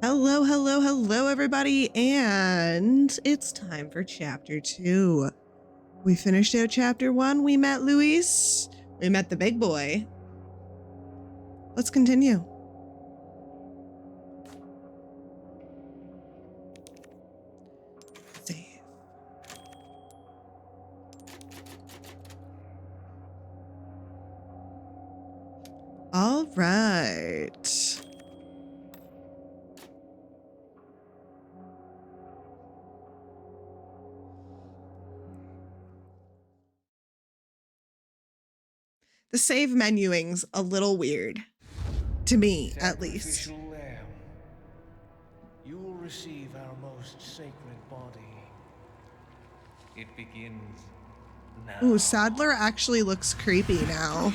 Hello, hello, hello, everybody, and it's time for Chapter 2. We finished out Chapter 1, we met Luis, we met the big boy. Let's continue. Save. All right. The save menuing's a little weird. To me, at least. Sacrificial lamb, you will receive our most sacred body. It begins now. Ooh, Sadler actually looks creepy now.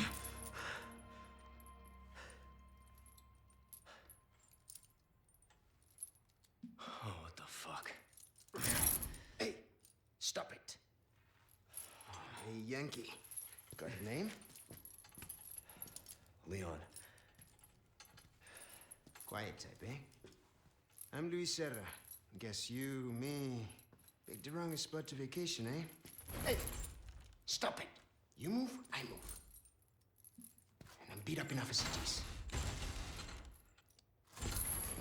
Oh, what the fuck? Hey, stop it. Hey, Yankee. Got a name? Leon. Quiet type, eh? I'm Luis Serra. Guess you, me, picked the wrongest spot to vacation, eh? Hey, stop it. You move, I move. And I'm beat up enough as it is.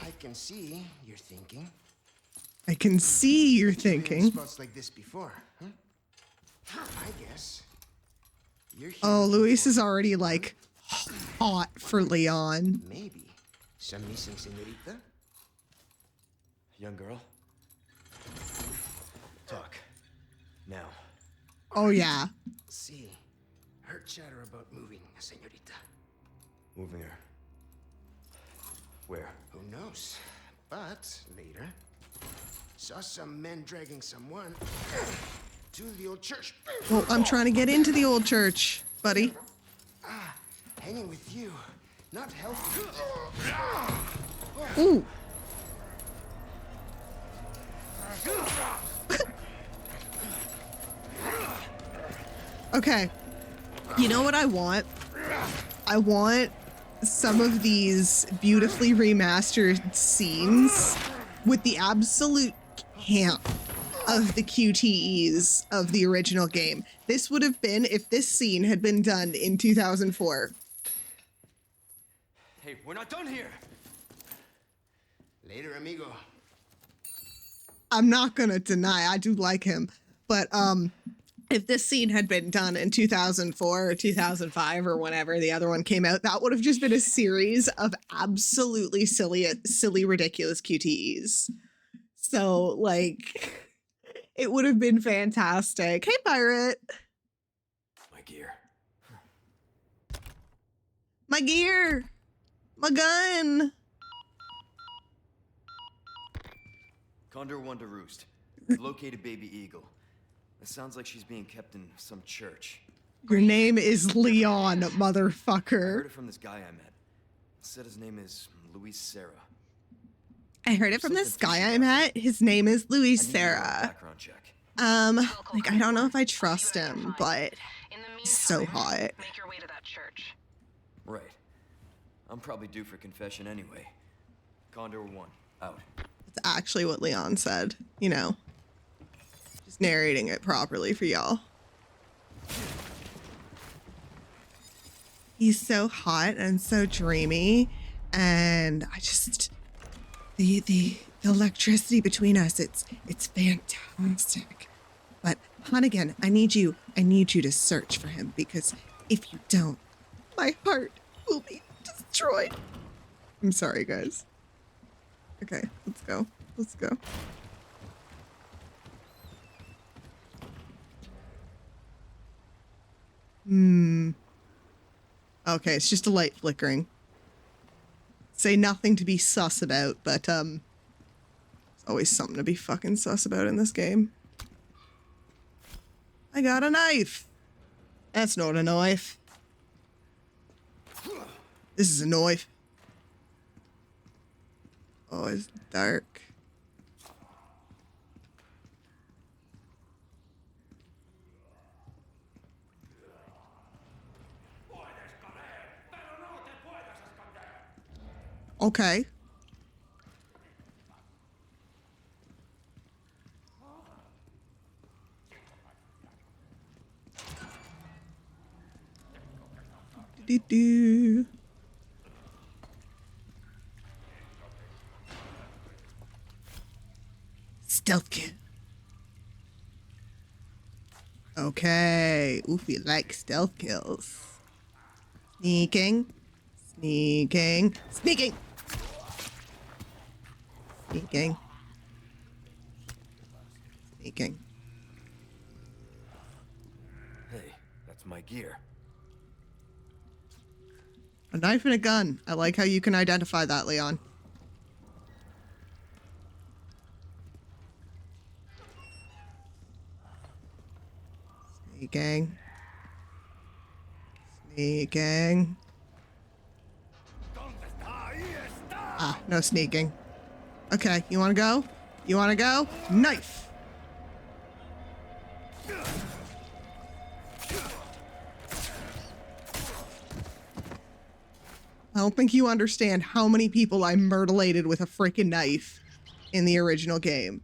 I can see you're thinking. I can see you're You've been in thinking. spots like this before, huh? I guess. You're here Oh, looking Luis for- is already like hot for Leon. Maybe some missing senorita? Young girl. Talk. Now. Oh yeah. See, heard chatter about moving a senorita. Moving her. Where? Who knows? But later, saw some men dragging someone to the old church. Well, I'm trying to get into the old church, buddy. Hanging with you, not healthy. Ooh. Okay. You know what I want? I want some of these beautifully remastered scenes with the absolute camp of the QTEs of the original game. This would have been if this scene had been done in 2004. Hey, we're not done here! Later, amigo. I'm not gonna deny I do like him, but if this scene had been done in 2004 or 2005 or whenever the other one came out, that would have just been a series of absolutely silly, ridiculous QTEs. So, like, it would have been fantastic. Hey, pirate. My gear. My gear. My gun. Condor 1 to roost. We've located baby eagle. It sounds like she's being kept in some church. Your name is Leon, I heard motherfucker. it from this guy I met. Said his name is Luis Serra. I heard it from this guy I met. His name is Luis I need to do a Serra. background check. Like, I don't know if I trust him, but he's so hot. Make your way to that church. Right. I'm probably due for confession anyway. Condor 1, out. That's actually what Leon said, you know. Just narrating it properly for y'all. He's so hot and so dreamy, and I just the electricity between us, it's fantastic. But Hunnigan, I need you to search for him, because if you don't, my heart will be destroyed. I'm sorry, guys. Okay, let's go. Let's go. Okay, it's just a light flickering. Say nothing to be sus about, but there's always something to be fucking sus about in this game. I got a knife. That's not a knife. This is a knife. Oh, it's dark. Okay. do. Stealth kill. Okay. Oof, we like stealth kills. Sneaking. Sneaking. Sneaking. Sneaking. Sneaking. Hey, that's my gear. A knife and a gun. I like how you can identify that, Leon. Sneaking. Sneaking. Ah, no sneaking. Okay, you wanna go? You wanna go? Knife! I don't think you understand how many people I murdered with a freaking knife in the original game.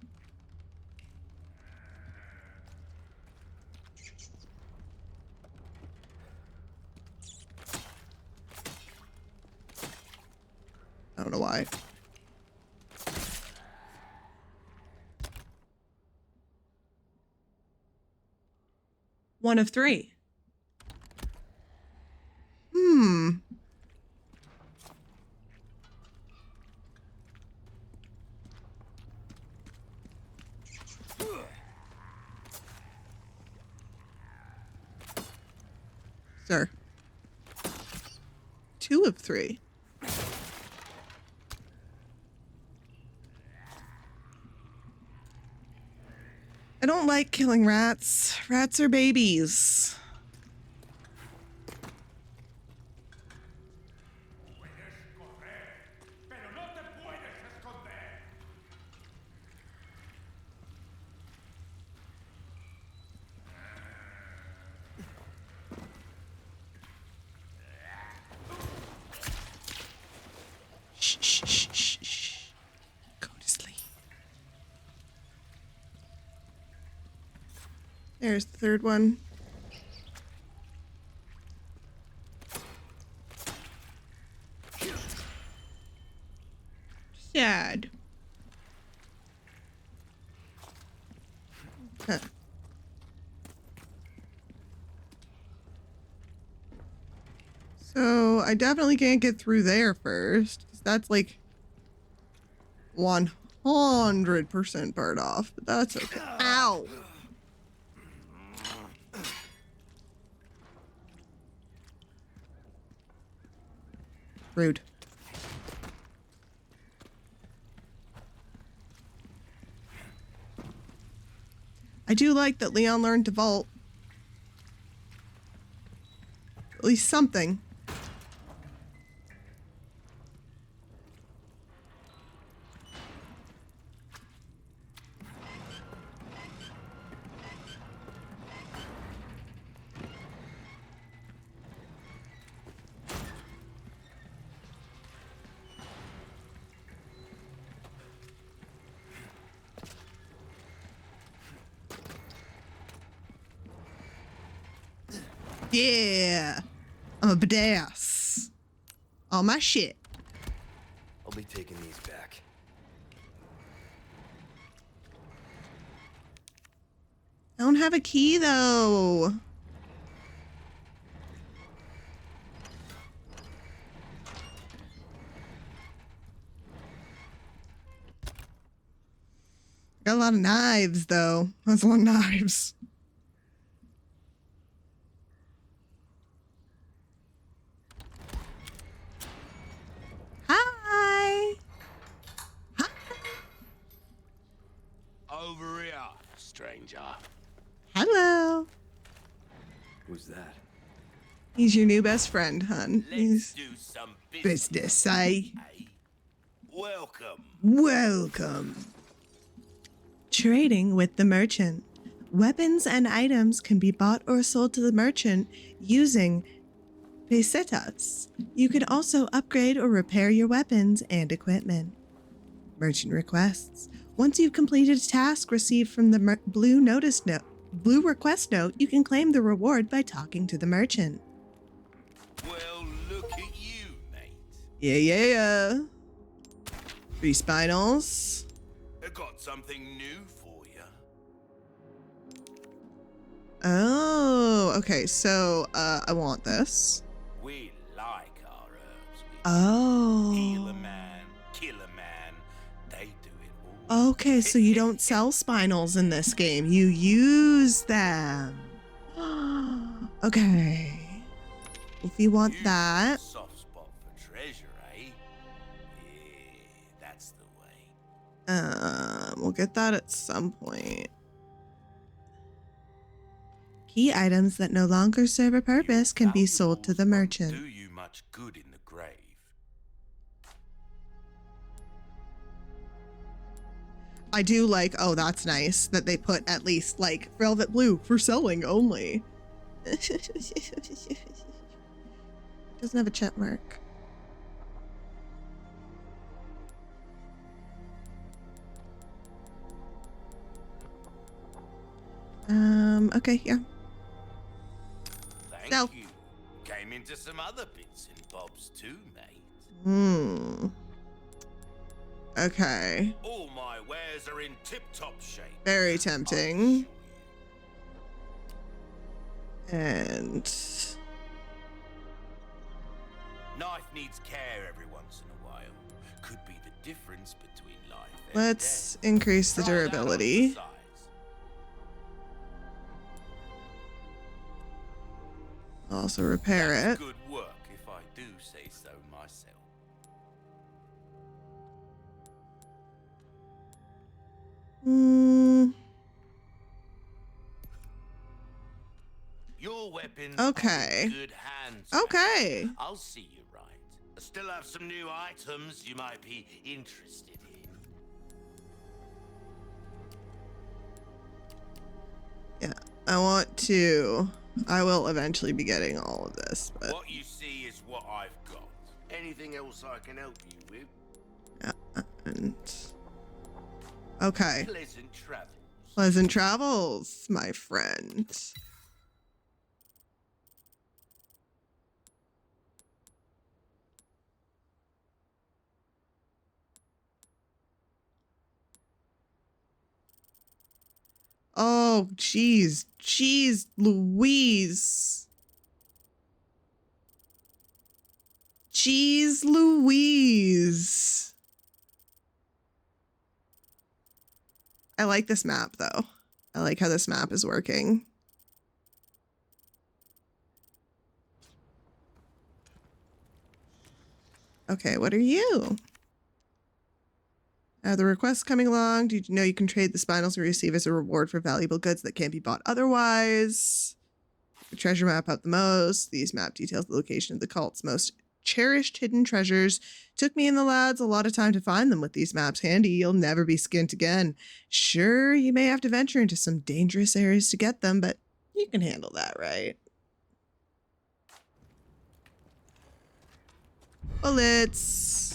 I don't know why. One of three. Sir. Two of three. I don't like killing rats. Rats are babies. Shh, shh, shh, shh, shh. Go to sleep. There's the third one. Sad. Huh. So I definitely can't get through there first, 'cause that's like 100% part off, but that's okay. Ow! Rude. I do like that Leon learned to vault. At least something. Yeah, I'm a badass. All my shit. I'll be taking these back. I don't have a key though. Got a lot of knives though. That's a lot of knives. Hi. Hi. Over here, stranger. Hello. Who's that? He's your new best friend, hun. Let's He's do some business. business, eh? Welcome. Welcome. Trading with the merchant. Weapons and items can be bought or sold to the merchant using pesetas. You can also upgrade or repair your weapons and equipment. Merchant requests. Once you've completed a task received from the blue request note, you can claim the reward by talking to the merchant. Well, Yeah. 3 spinals. I got something new for you. Oh, okay. So, I want this. We like our herbs. We Oh. heal a man, kill a man. They do it all. Okay, so you don't sell spinals in this game. You use them. Okay. If you want You've got a that. soft spot for treasure, eh? Yeah, that's the way. We'll get that at some point. Key items that no longer serve a purpose can be sold to the merchant. Do you much good in the grave? I do like, oh, that's nice that they put at least like velvet blue for selling only. Doesn't have a check mark. Okay, yeah. Thank No. you. Came into some other bits and bobs too, mate. Okay. All my wares are in tip-top shape. Very I'll tempting. show you. And Knife needs care every once in a while. Could be the difference between life and let's death. increase the Try that on for durability. size. Also repair That's it. good work, if I do say so myself. Your weapons Okay. are in good hands. Okay. mate. I'll see you right. I still have some new items you might be interested in. Yeah, I will eventually be getting all of this, but What you see is what I've got. Anything else I can help you with? yeah, and okay. Pleasant travels. Pleasant travels, my friend. Oh, jeez. Jeez Louise. Jeez Louise. I like this map, though. I like how this map is working. Okay, what are you? The request coming along. Did you know you can trade the spinals you receive as a reward for valuable goods that can't be bought otherwise? The treasure map up the most. These map details the location of the cult's most cherished hidden treasures. Took me and the lads a lot of time to find them. With these maps handy, you'll never be skint again. Sure, you may have to venture into some dangerous areas to get them, but you can handle that, right? Bullets.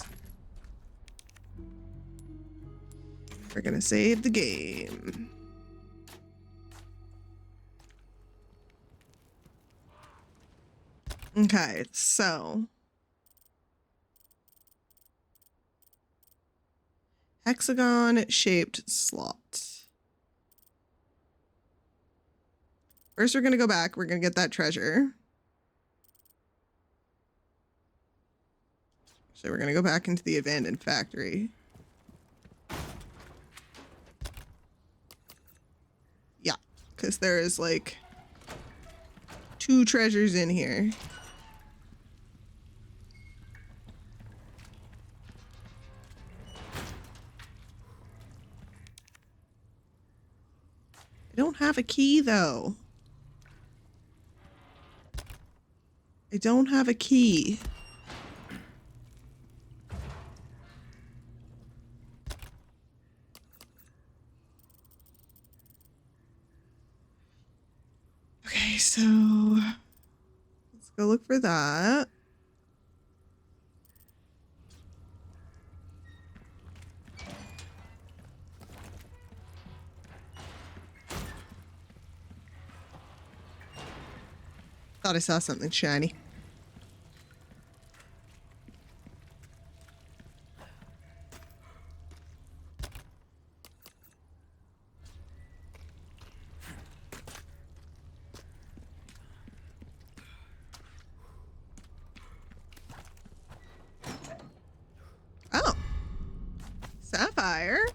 We're gonna save the game. Okay, so hexagon-shaped slot. First, we're gonna go back. We're gonna get that treasure. So we're gonna go back into the abandoned factory. Yeah, because there is like 2 treasures in here. I don't have a key though. I don't have a key. Okay, so let's go look for that. Thought I saw something shiny. bonfire.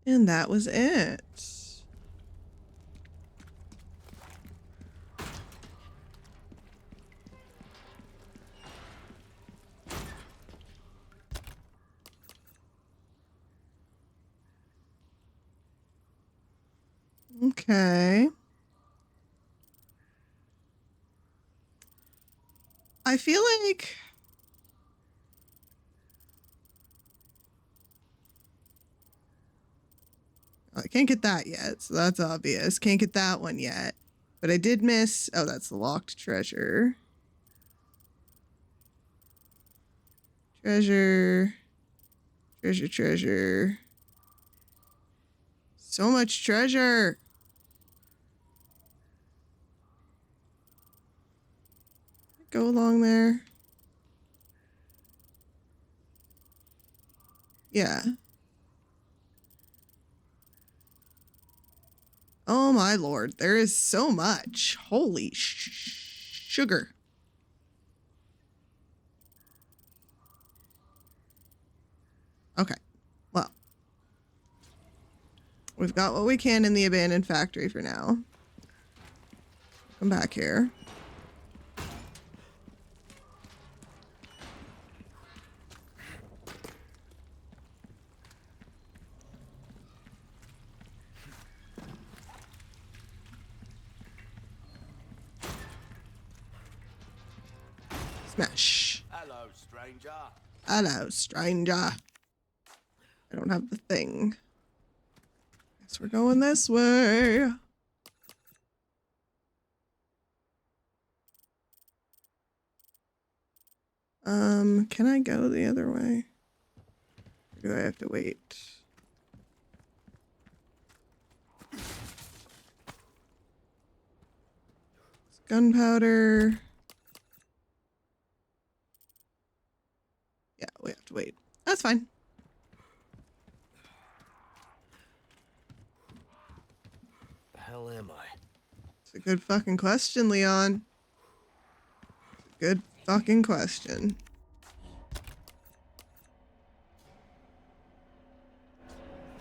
And that was it. Okay. I feel like I can't get that yet, so that's obvious. Can't get that one yet. But I did miss... Oh, that's the locked treasure. Treasure. Treasure, treasure. So much treasure. Go along there. Yeah. Oh my lord, there is so much. Holy sugar. Okay, well. We've got what we can in the abandoned factory for now. Come back here. Smash. Hello, stranger. Hello, stranger. I don't have the thing. Guess we're going this way. Can I go the other way? Or do I have to wait? Gunpowder. Yeah, we have to wait. That's fine. The hell am I? It's a good fucking question, Leon. It's a good fucking question.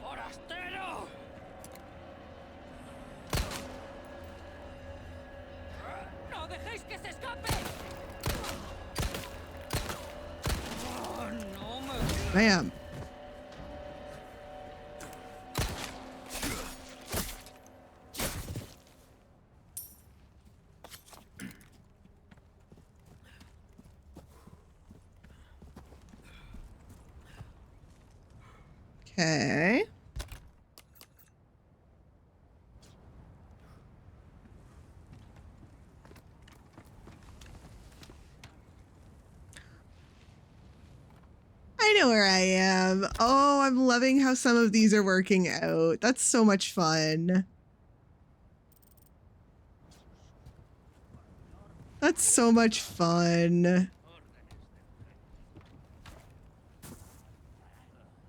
¡Forastero! ¡No dejéis que se escape! Oh, no me... Bam. Okay. I know where I am. Oh, I'm loving how some of these are working out. That's so much fun. That's so much fun.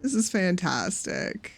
This is fantastic.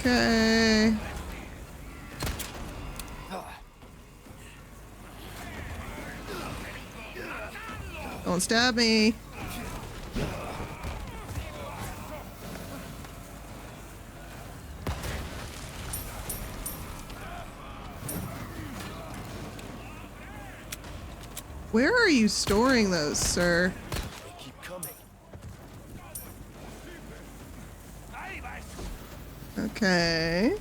Okay. Don't stab me. Where are you storing those, sir? They keep coming. Okay.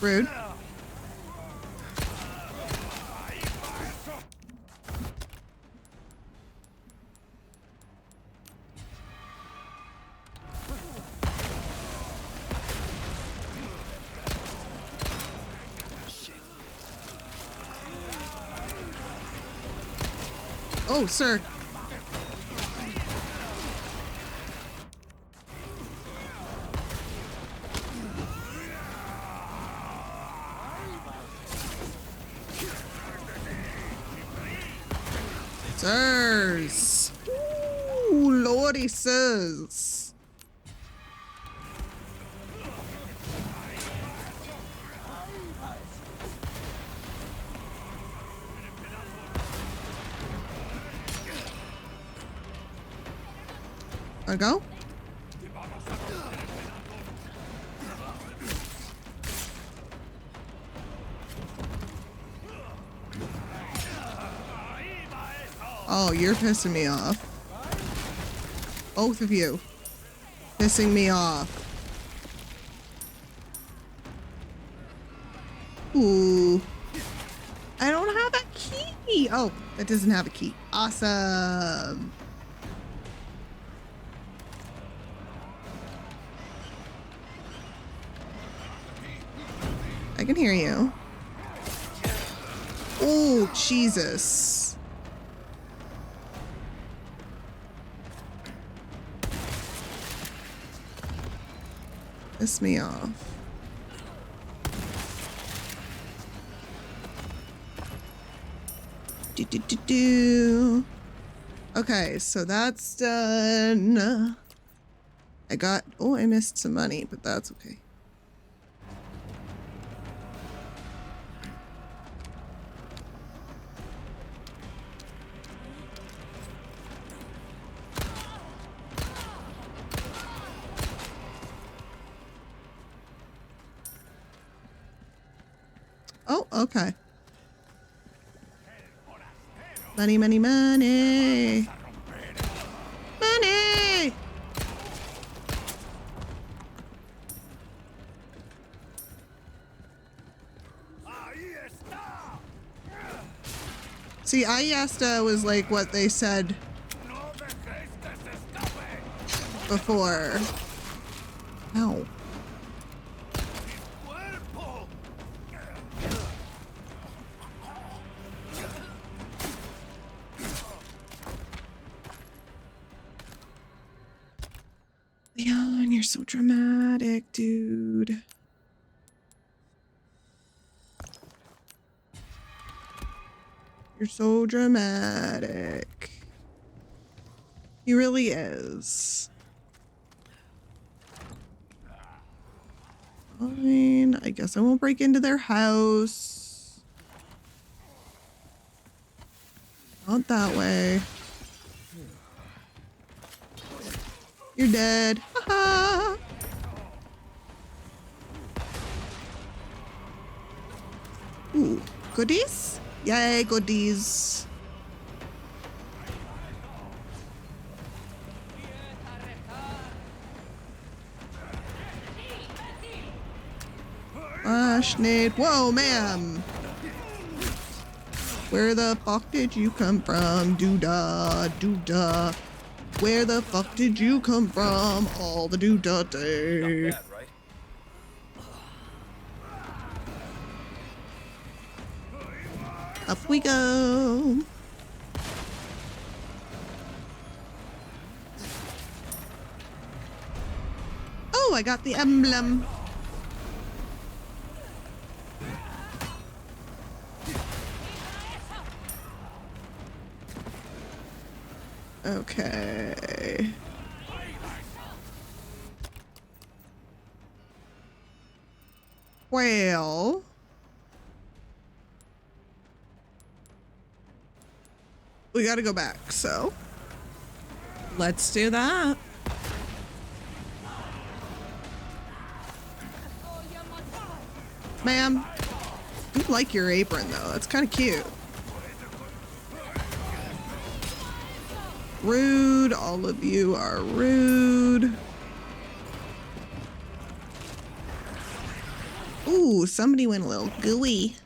Rude. Oh, sir. Sirs. Ooh, lordy sirs. Wanna go? Oh, you're pissing me off. Both of you. Pissing me off. Ooh. I don't have a key. Oh, that doesn't have a key. Awesome. I can hear you. Oh, Jesus. Piss me off. Do. Okay, so that's done. I missed some money, but that's okay. Oh, okay. Money, money, money. Money! See, Ayesta was like what they said before. Ow. Leon, you're so dramatic, dude. You're so dramatic. He really is. Fine. I guess I won't break into their house. Not that way. You're dead. Haha. Ooh, goodies? Yay, goodies. Nade. Whoa, ma'am. Where the fuck did you come from? Doodah, doodah. Where the fuck did you come from? All the doodah day. Not bad, right? Up we go. Oh, I got the emblem. Okay. Well. We gotta go back, so. Let's do that. Ma'am, I like your apron though. That's kind of cute. Rude. All of you are rude. Ooh, somebody went a little gooey.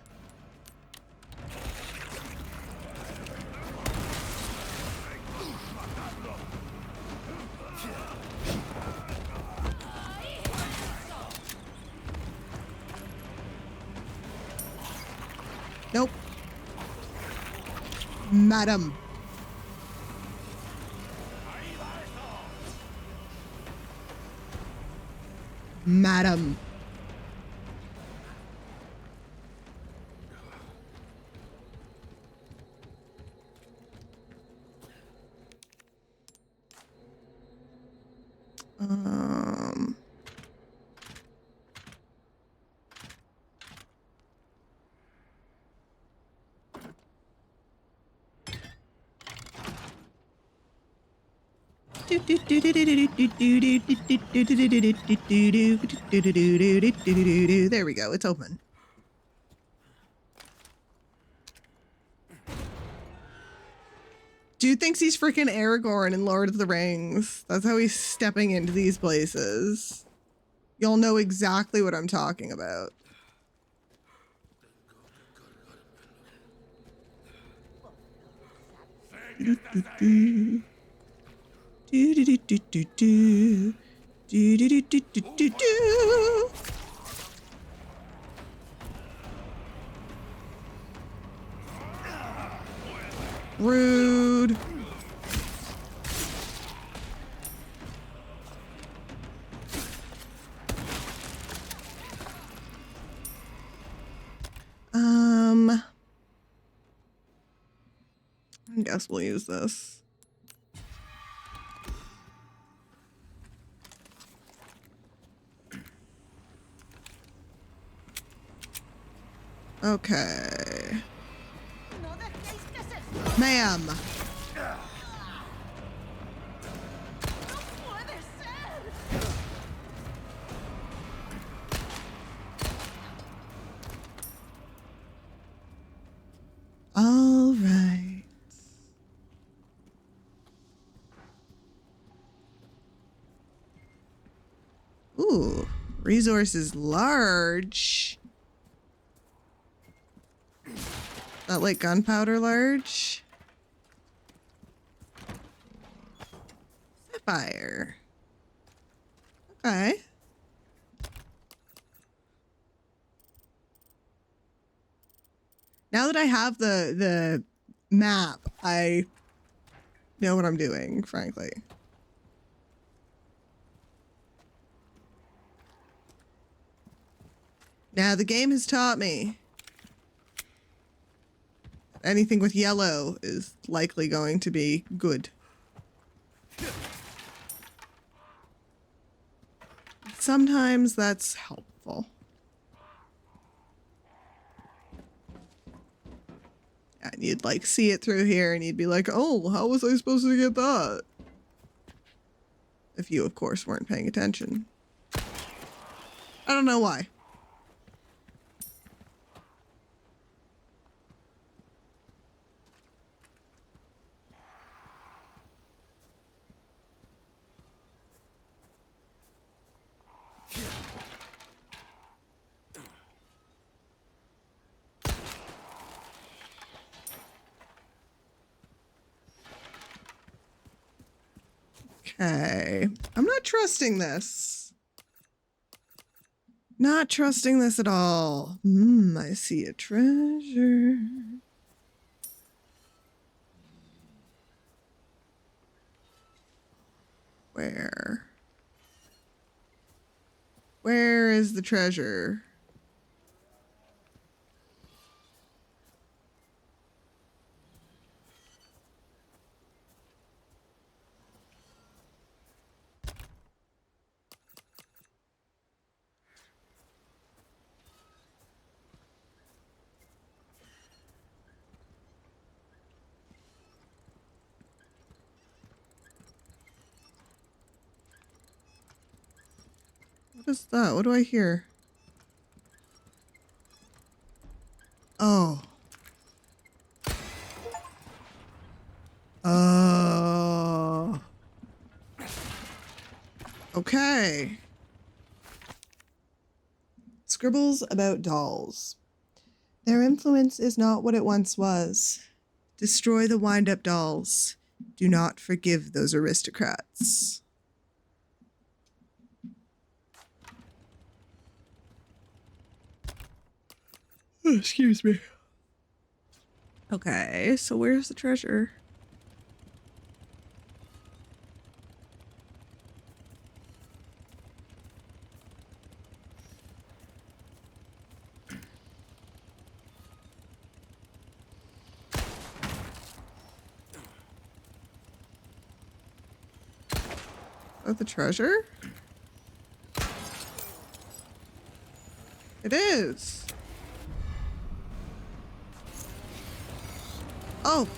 Nope. Madam. Madam. Um. There we go. It's open. Dude thinks he's freaking Aragorn in Lord of the Rings. That's how he's stepping into these places. Y'all know exactly what I'm talking about. Rude. I guess we'll use this. Okay. Ma'am. All right. Ooh, resources large. That like gunpowder large? Sapphire. Okay. Now that I have the map, I know what I'm doing, frankly. Now the game has taught me anything with yellow is likely going to be good. Sometimes that's helpful. And you'd like see it through here and you'd be like, oh, how was I supposed to get that? If you, of course, weren't paying attention. I don't know why. Okay. I'm not trusting this. Not trusting this at all. I see a treasure. Where? Where is the treasure? What is that? What do I hear? Oh. Oh. Okay. Scribbles about dolls. Their influence is not what it once was. Destroy the wind-up dolls. Do not forgive those aristocrats. Oh, excuse me. Okay, so where's the treasure? that the treasure? It is. Oh.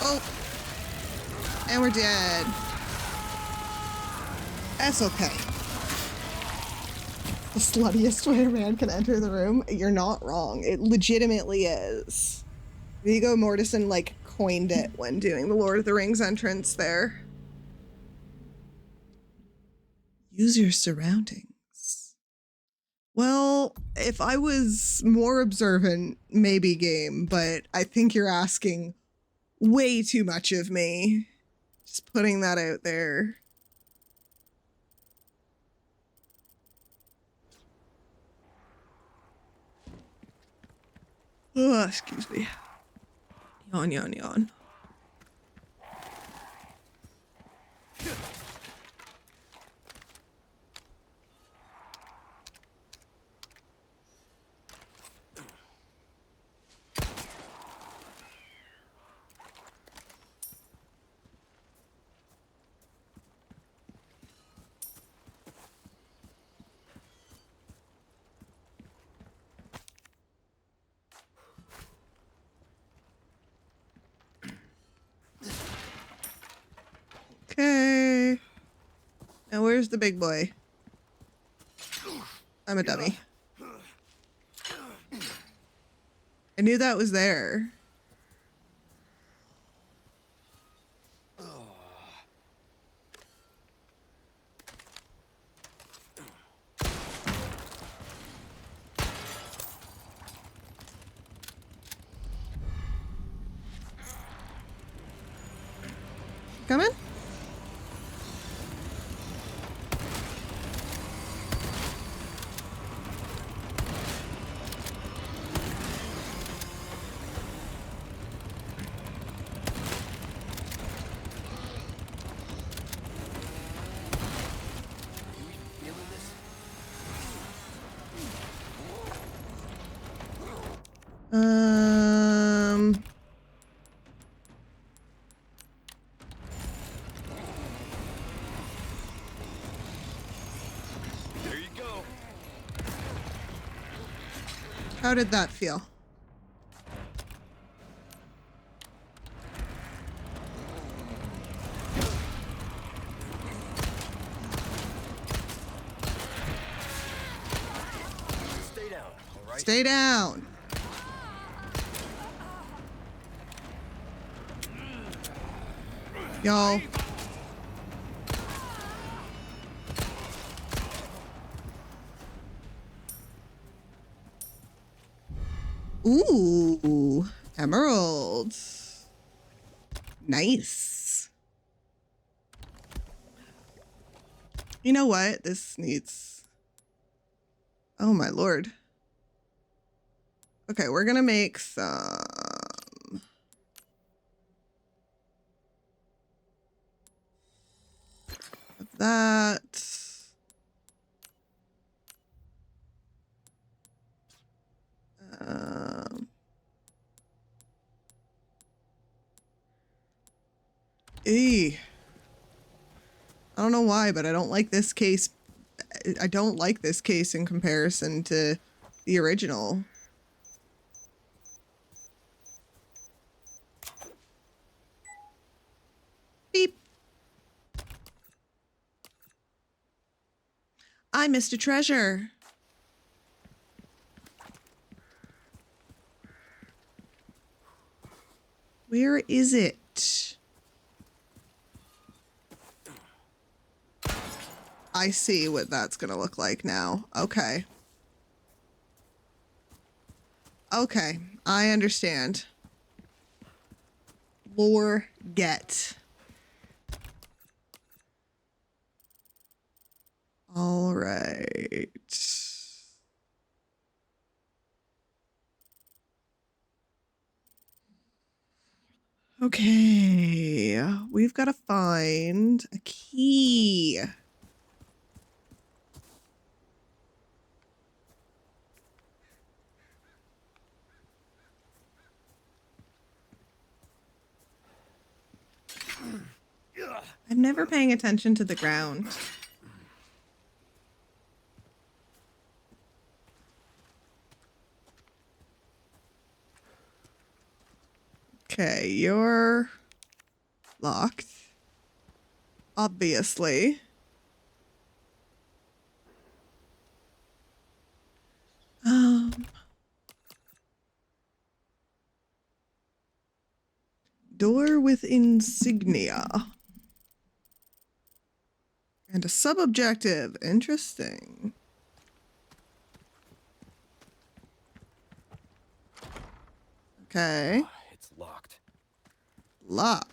Oh. And we're dead. That's okay. The sluttiest way a man can enter the room. You're not wrong. It legitimately is. Viggo Mortensen, like, coined it when doing the Lord of the Rings entrance there. Use your surroundings. Well, if I was more observant, maybe game, but I think you're asking way too much of me. Just putting that out there. Oh, excuse me. Yawn, yawn, yawn. Okay. Now where's the big boy? I'm a dummy. I knew that was there. Coming? There you go. How did that feel? Stay down, all right? Stay down. Y'all. Ooh, emeralds. Nice. You know what? This needs... Oh my lord. Okay, we're gonna make some... of that. I don't know why, but I don't like this case. I don't like this case in comparison to the original. Beep. I missed a treasure. Where is it? I see what that's gonna look like now. Okay. Okay, I understand. Lore get. All right. Okay. we've got to find a key. I'm never paying attention to the ground. Okay, you're locked. Obviously. Door with insignia. And a sub-objective. Interesting. Okay. It's locked. Locked.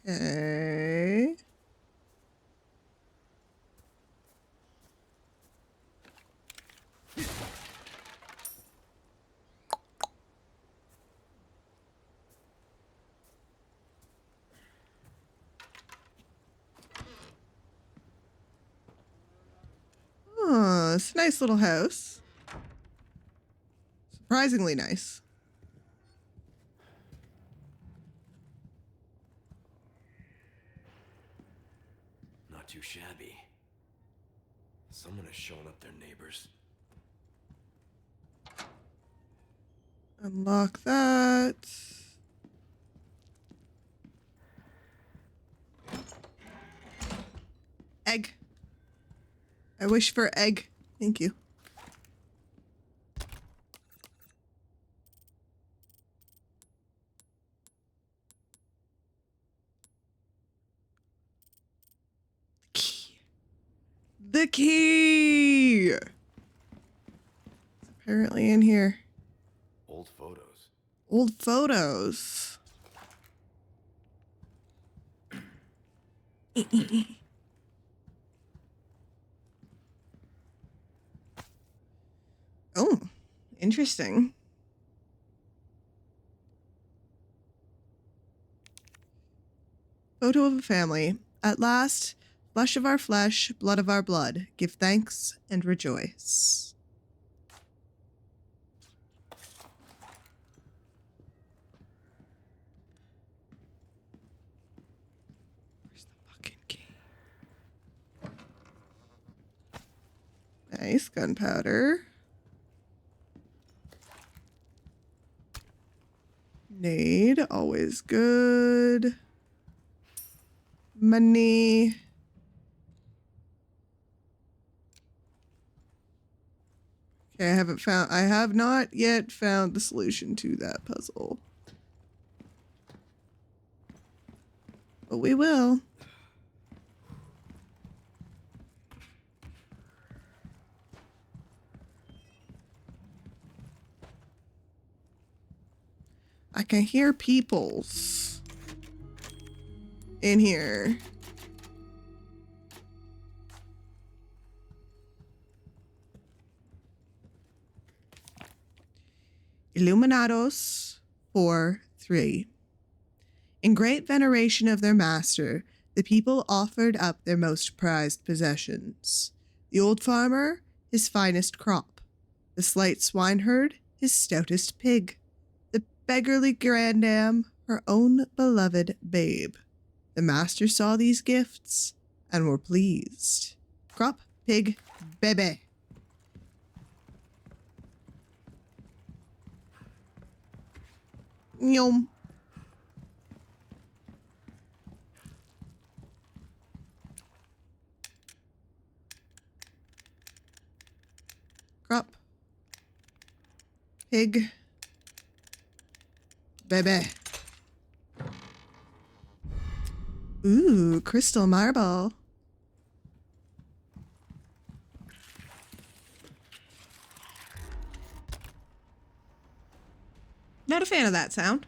Okay. Oh, it's a nice little house. Surprisingly nice. Not too shabby. Someone has shown up their neighbors. Unlock that. Egg. I wish for egg. Thank you. Key. The key! It's apparently in here. Old photos. Old photos. Oh, interesting. Photo of a family. At last, flesh of our flesh, blood of our blood. Give thanks and rejoice. Where's the fucking key? Nice gunpowder. Nade, always good. Money. Okay, I have not yet found the solution to that puzzle. But we will. I can hear peoples in here. Illuminados 4:3. In great veneration of their master, the people offered up their most prized possessions. The old farmer, his finest crop. The slight swineherd, his stoutest pig. The beggarly grandam, her own beloved babe. The master saw these gifts and were pleased. Crop, pig, bebe. Yum. Crop. Pig. Bebe. Ooh, crystal marble. Not a fan of that sound.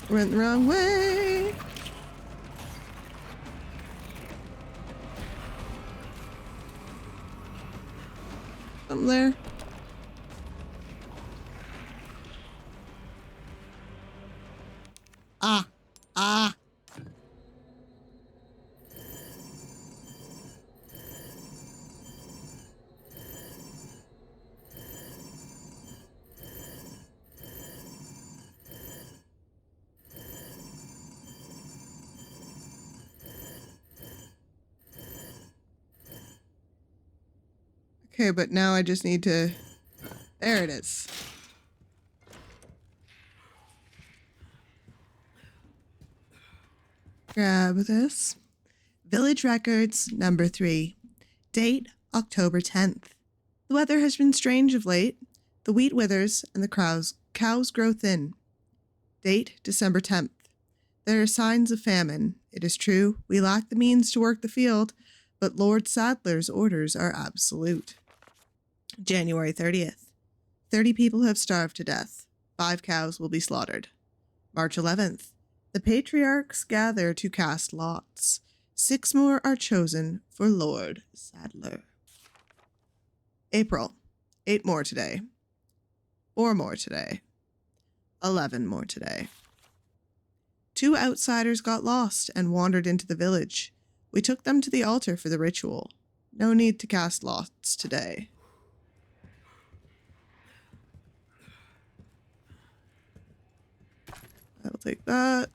Went the wrong way. Something there. Ah. Okay, but now I just need to... There it is. Grab this. Village Records, number 3. Date, October 10th. The weather has been strange of late. The wheat withers and the cows grow thin. Date, December 10th. There are signs of famine. It is true, we lack the means to work the field, but Lord Sadler's orders are absolute. January 30th. 30 people have starved to death. 5 cows will be slaughtered. March 11th. The patriarchs gather to cast lots. 6 more are chosen for Lord Sadler. April. 8 more today. 4 more today. 11 more today. 2 outsiders got lost and wandered into the village. We took them to the altar for the ritual. No need to cast lots today. I'll take that.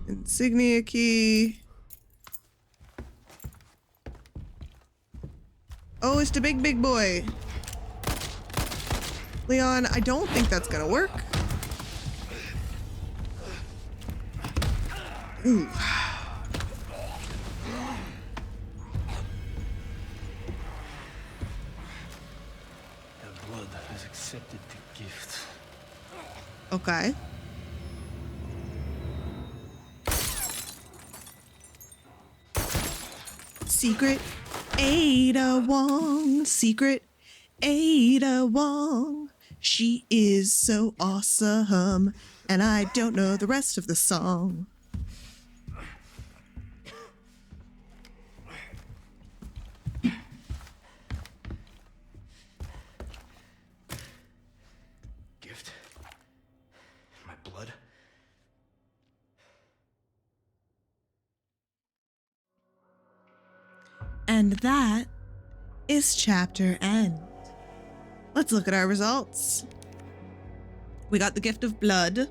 Insignia key. Oh, it's the big boy. Leon, I don't think that's gonna work. Ooh. Accepted the gift. Okay. Secret Ada Wong. Secret Ada Wong. She is so awesome. And I don't know the rest of the song. And that is chapter end. Let's look at our results. We got the gift of blood.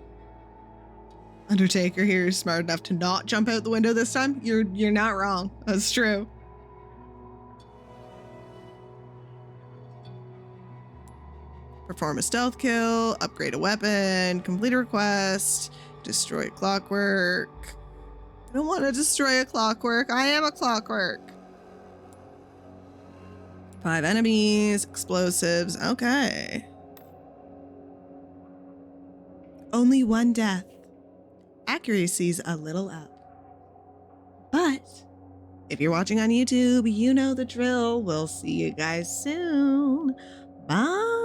Undertaker here is smart enough to not jump out the window this time. You're not wrong. That's true. Perform a stealth kill, upgrade a weapon, complete a request, destroy clockwork. I don't want to destroy a clockwork. I am a clockwork. 5 enemies, explosives. Okay. Only 1 death. Accuracy's a little up. But if you're watching on YouTube, you know the drill. We'll see you guys soon. Bye.